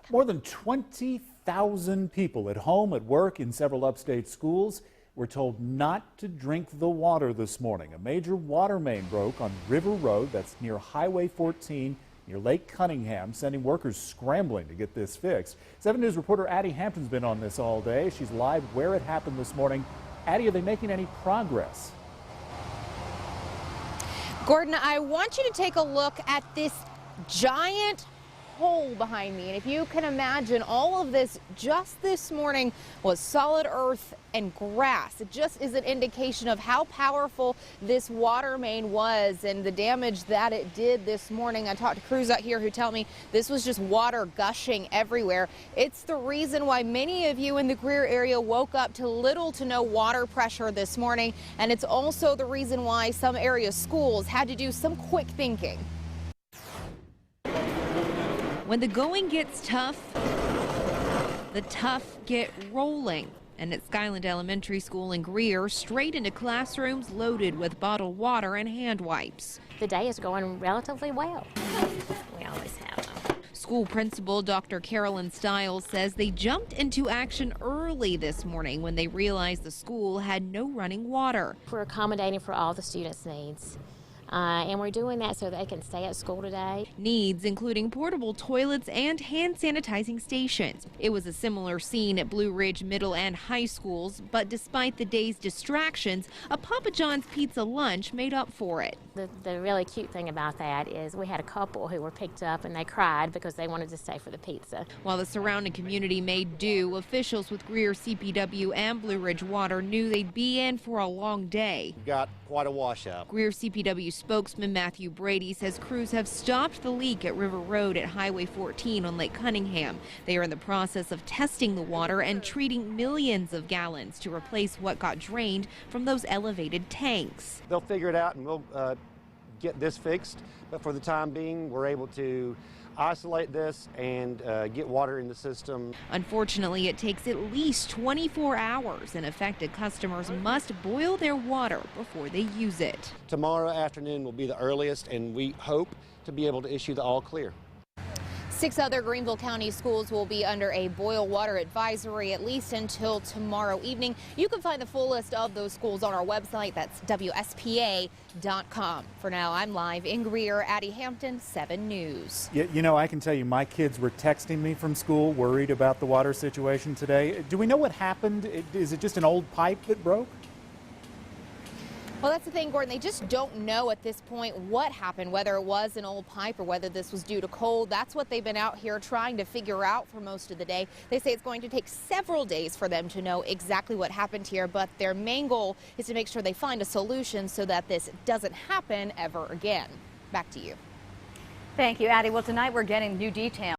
More than 20,000 people at home, at work, in several upstate schools were told not to drink the water this morning. A major water main broke on River Road, that's near Highway 14, near Lake Cunningham, sending workers scrambling to get this fixed. 7 News reporter Addie Hampton's been on this all day. She's live where it happened this morning. Addie, are they making any progress? Gordon, I want you to take a look at this giant hole behind me, and if you can imagine, all of this just this morning was solid earth and grass. It just is an indication of how powerful this water main was and the damage that it did this morning. I talked to crews out here who tell me this was just water gushing everywhere. It's the reason why many of you in the Greer area woke up to little to no water pressure this morning, and it's also the reason why some area schools had to do some quick thinking. When the going gets tough, the tough get rolling. And at Skyland Elementary School in Greer, straight into classrooms loaded with bottled water and hand wipes. The day is going relatively well. We always have them. School principal Dr. Carolyn Stiles says they jumped into action early this morning when they realized the school had no running water. We're accommodating for all the students' needs. And we're doing that so they can stay at school today. Needs including portable toilets and hand sanitizing stations. It was a similar scene at Blue Ridge Middle and High Schools, but despite the day's distractions, a Papa John's pizza lunch made up for it. The really cute thing about that is we had a couple who were picked up and they cried because they wanted to stay for the pizza. While the surrounding community made do, officials with Greer CPW and Blue Ridge Water knew they'd be in for a long day. We've got quite a washout. Greer CPW spokesman Matthew Brady says crews have stopped the leak at River Road at Highway 14 on Lake Cunningham. They are in the process of testing the water and treating millions of gallons to replace what got drained from those elevated tanks. They'll figure it out and we'll get this fixed, but for the time being we're able to isolate this and get water in the system. Unfortunately, it takes at least 24 hours and affected customers must boil their water before they use it. Tomorrow afternoon will be the earliest and we hope to be able to issue the all clear. 6 other Greenville County schools will be under a boil water advisory at least until tomorrow evening. You can find the full list of those schools on our website. That's WSPA.com. For now, I'm live in Greer. Addie Hampton, 7 News. You know, I can tell you my kids were texting me from school worried about the water situation today. Do we know what happened? Is it just an old pipe that broke? Well, that's the thing, Gordon. They just don't know at this point what happened, whether it was an old pipe or whether this was due to cold. That's what they've been out here trying to figure out for most of the day. They say it's going to take several days for them to know exactly what happened here, but their main goal is to make sure they find a solution so that this doesn't happen ever again. Back to you. Thank you, Addie. Well, tonight we're getting new details.